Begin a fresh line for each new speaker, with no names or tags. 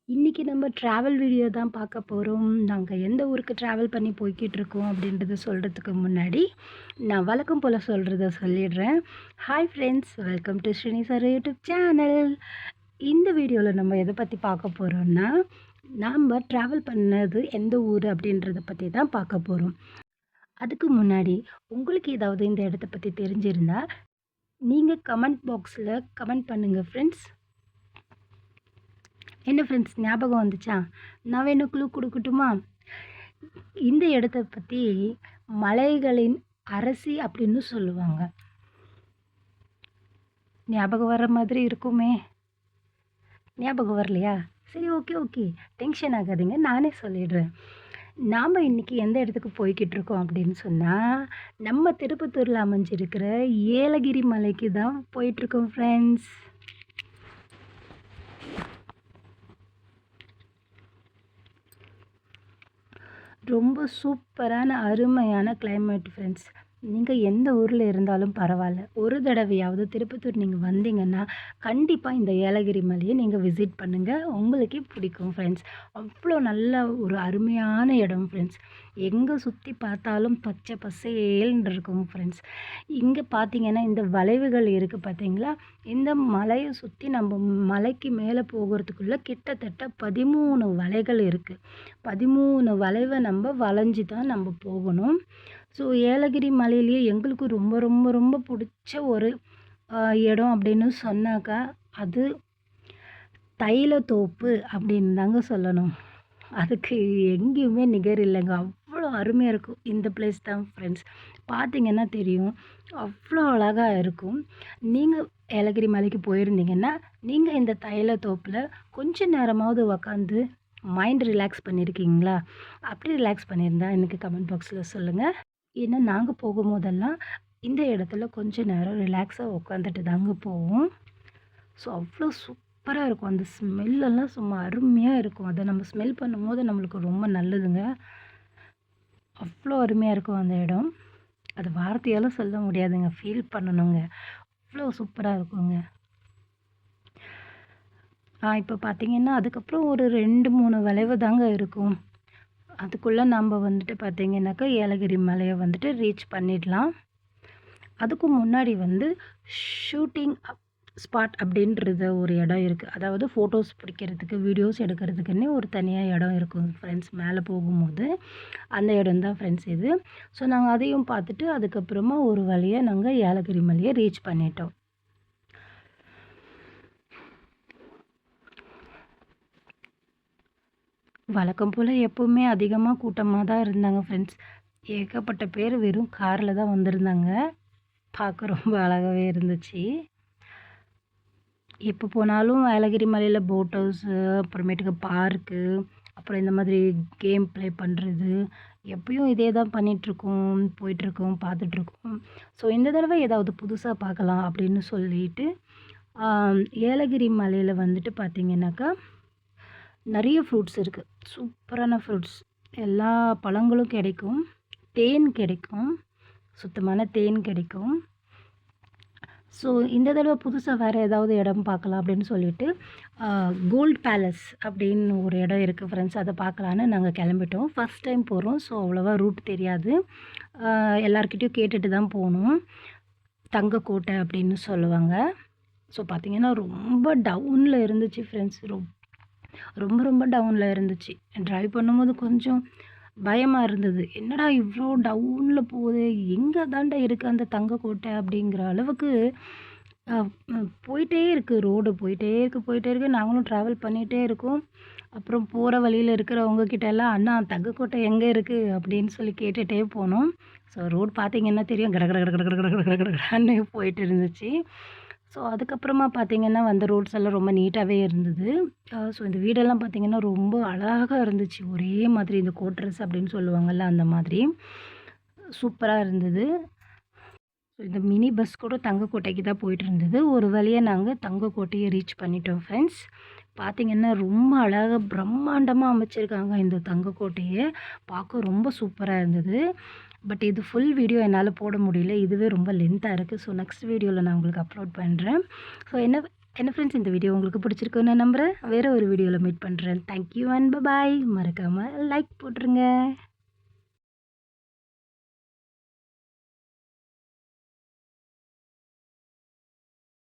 இன்னைக்கு நம்ம travel video தான் பார்க்க போறோம். நாங்க எந்த ஊருக்கு ட்ராவல் பண்ணி போய்க்கிட்டுருக்கோம் அப்படின்றத சொல்றதுக்கு முன்னாடி, நான் வழக்கம் போல சொல்றத சொல்லிடுறேன். Hi friends! Welcome to Srini sir YouTube channel. இந்த வீடியோல நம்ம எத பத்தி பார்க்க போறோம்னா, நாம ட்ராவல் பண்ணது எந்த ஊரு அப்படின்றத பத்தி தான் பார்க்க போறோம். அதுக்கு முன்னாடி உங்களுக்கு ஏதாவது இந்த இடத்த பத்தி தெரிஞ்சிருந்தா, நீங்க கமெண்ட் பாக்ஸ்ல கமெண்ட் பண்ணுங்க ஃப்ரெண்ட்ஸ். என்ன ஃப்ரெண்ட்ஸ் ஞாபகம் வந்துச்சா? நான் வேணும் க்ளூ குடுக்கட்டுமா? இந்த இடத்த பத்தி மலைகளின் அரசி அப்படின்னு சொல்லுவாங்க. ஞாபகம் வர்ற மாதிரி இருக்குமே! ஞாபகம் வரலையா? சரி, ஓகே. டென்ஷன் ஆகாதீங்க. நானே சொல்லிடுறேன். நாம இன்னைக்கு எந்த இடத்துக்கு போய்க்கிட்டுருக்கோம் அப்படின்னு சொன்னா, நம்ம திருப்பத்தூர்ல அமைஞ்சிருக்கிற ஏலகிரி மலைக்கு தான் போயிட்டுருக்கோம் ஃப்ரெண்ட்ஸ். ரொம்ப சூப்பரான, அருமையான கிளைமேட் ஃப்ரெண்ட்ஸ். நீங்க எந்த ஊர்ல இருந்தாலும் பரவால்ல. ஒரு தடவையாவது திருப்பத்தூர் நீங்க வந்தீங்கன்னா, கண்டிப்பா இந்த ஏலகிரி மலைய நீங்க விசிட் பண்ணுங்க. உங்களுக்கே பிடிக்கும் ஃப்ரெண்ட்ஸ். அவ்ளோ நல்ல ஒரு அருமையான இடம் ஃப்ரெண்ட்ஸ். எங்க சுத்தி பார்த்தாலும் பச்சை பசேல்ன்னு இருக்கும் ஃப்ரெண்ட்ஸ். இங்க பார்த்தீங்கன்னா, இந்த வளைவுகள் இருக்கு பார்த்தீங்களா? இந்த மலைய சுத்தி நம்ம மலைக்கு மேல போகறதுக்குள்ள கிட்டத்தட்ட 13 வளைகள் இருக்கு. 13 வளைவ நம்ப வளைஞ்சு தான் நம்ப போகணும். ஸோ ஏலகிரி மலையிலேயே எங்களுக்கு ரொம்ப ரொம்ப ரொம்ப புடிச்ச ஒரு இடம் அப்படின்னு சொன்னாக்கா, அது தைலத்தோப்பு அப்படின்னு தாங்க சொல்லணும். அதுக்கு எங்கேயுமே நிகர் இல்லைங்க. அவ்வளோ அருமையா இருக்கும். இந்த பிளேஸ் தான் ஃப்ரெண்ட்ஸ். பார்த்தீங்கன்னா தெரியும். அவ்வளோ அழகா இருக்கும். நீங்க ஏலகிரி மலைக்கு போயிருந்தீங்கன்னா, நீங்க இந்த தைலத்தோப்புல கொஞ்ச நேரமாவது உக்காந்து மைண்ட் ரிலாக்ஸ் பண்ணியிருக்கீங்களா? அப்படி ரிலாக்ஸ் பண்ணியிருந்தா எனக்கு கமெண்ட் பாக்ஸ்ல சொல்லுங்க. ஏன்னா நாங்க போகும்போதெல்லாம் இந்த இடத்துல கொஞ்ச நேரம் ரிலாக்ஸா உக்காந்துட்டு தாங்க போவோம். ஸோ அவ்வளோ சூப்பரா இருக்கும். அந்த ஸ்மெல்லெல்லாம் சும்மா அருமையா இருக்கும். அத நம்ம ஸ்மெல் பண்ணும்போது நம்மளுக்கு ரொம்ப நல்லதுங்க. அவ்வளோ அருமையா இருக்கும் அந்த இடம். அது வார்த்தையால சொல்ல முடியாதுங்க. ஃபீல் பண்ணணுங்க. அவ்வளோ சூப்பரா இருக்குங்க. இப்ப பார்த்தீங்கன்னா, அதுக்கப்புறம் ஒரு 2, 3 வளைவு தாங்க இருக்கும். அதுக்குள்ள நம்ப வந்துட்டு பார்த்தீங்கன்னாக்கா, ஏலகிரி மலைய வந்துட்டு ரீச் பண்ணிடலாம். அதுக்கு முன்னாடி வந்து ஷூட்டிங் ஸ்பாட் அப்படின்றது ஒரு இடம் இருக்கு. அதாவது ஃபோட்டோஸ் பிடிக்கிறதுக்கு, வீடியோஸ் எடுக்கிறதுக்குன்னே ஒரு தனியா இடம் இருக்கும் ஃப்ரெண்ட்ஸ் மேல போகும்போது. அந்த இடம் தான் ஃப்ரெண்ட்ஸ் இது. ஸோ நாங்க அதையும் பார்த்துட்டு, அதுக்கப்புறமா ஒரு வழியா நாங்க ஏலகிரி மலைய ரீச் பண்ணிட்டோம். வழக்கம் போல எப்பவுமே அதிகமா கூட்டமா தான் இருந்தாங்க ஃப்ரெண்ட்ஸ். ஏகப்பட்ட பேர் வெறும் கார்ல தான் வந்திருந்தாங்க. பார்க்க ரொம்ப அழகாவே இருந்துச்சு. எப்போ போனாலும் ஏலகிரி மலையில போட் ஹவுஸு, அப்புறமேட்டுக்கு பார்க்கு, அப்புறம் இந்த மாதிரி கேம் ப்ளே பண்ணுறது, எப்பயும் இதே தான் பண்ணிகிட்ருக்கோம், போயிட்டுருக்கோம், பார்த்துட்ருக்கோம். ஸோ இந்த தடவை ஏதாவது புதுசா பார்க்கலாம் அப்படின்னு சொல்லிட்டு, ஆ ஏலகிரி மலையில வந்துட்டு பார்த்தீங்கன்னாக்கா, நெறைய ஃப்ரூட்ஸ் இருக்கு. சூப்பரான ஃப்ரூட்ஸ். எல்லா பழங்களும் கிடைக்கும். தேன் கிடைக்கும். சுத்தமான தேன் கிடைக்கும். ஸோ இந்த தடவ புதுசா வேற ஏதாவது இடம் பார்க்கலாம் அப்படின்னு சொல்லிட்டு, அ கோல்ட் பேலஸ் அப்படின்னு ஒரு இடம் இருக்கு ஃப்ரெண்ட்ஸ். அத பார்க்கலான்னு நாங்க கிளம்பிட்டோம். ஃபர்ஸ்ட் டைம் போறோம். ஸோ அவ்வளவா ரூட் தெரியாது. எல்லார்கிட்டயும் கேட்டுட்டு தான் போணும். தங்கக்கோட்டை அப்படின்னு சொல்லுவாங்க. ஸோ பார்த்தீங்கன்னா, ரொம்ப டவுன்ல இருந்துச்சு ஃப்ரெண்ட்ஸ். ரொம்ப ரொம்ப டவுன்ல இருந்துச்சு. டிரைவ் பண்ணும்போது கொஞ்சம் பயமா இருந்தது. என்னடா இவ்ளோ டவுன்ல போகுது. எங்க தான்டா இருக்கு அந்த தங்கக்கோட்டை அப்படிங்கிற அளவுக்கு அ போயிட்டே இருக்கு. ரோடு போயிட்டே இருக்கு. நாங்களும் ட்ராவல் பண்ணிட்டே இருக்கோம். அப்புறம் போற வழியில இருக்கிறவங்க கிட்டலாம், "அண்ணா தங்கக்கோட்டை எங்க இருக்கு?" அப்படின்னு சொல்லி கேட்டுட்டே போனோம். ஸோ ரோட் பார்த்தீங்கன்னா தெரியும். கட கட கட கட கட கட கட கட கடன்னு போயிட்டு இருந்துச்சு. ஸோ அதுக்கப்புறமா பார்த்தீங்கன்னா, வந்த ரோட்ஸ் எல்லாம் ரொம்ப நீட்டாவே இருந்தது. ஸோ இந்த வீடெல்லாம் பார்த்தீங்கன்னா, ரொம்ப அழகா இருந்துச்சு. ஒரே மாதிரி இந்த கோட்ரஸ் அப்படின்னு சொல்லுவாங்கல்ல, அந்த மாதிரி. சூப்பரா இருந்தது. இந்த மினி பஸ் கூட தங்கக்கோட்டைக்கு தான் போயிட்டுருந்தது. ஒரு வழியா நாங்க தங்கக்கோட்டைய ரீச் பண்ணிட்டோம் ஃப்ரெண்ட்ஸ். பார்த்தீங்கன்னா, ரொம்ப அழகா பிரம்மாண்டமா அமைச்சிருக்காங்க இந்த தங்கக்கோட்டைய. பார்க்க ரொம்ப சூப்பரா இருந்தது. பட் இது ஃபுல் வீடியோ என்னால போட முடியல. இதுவே ரொம்ப லென்த்தா இருக்கு. ஸோ நெக்ஸ்ட் வீடியோல நான் உங்களுக்கு அப்லோட் பண்றேன். ஸோ என்ன என்ன ஃப்ரெண்ட்ஸ் இந்த வீடியோ உங்களுக்கு பிடிச்சிருக்குன்னு நான் நம்புறேன். வேற ஒரு வீடியோல மீட் பண்றேன். தேங்க் யூ அண்ட் பாய். மறக்காம லைக் போட்டுருங்க.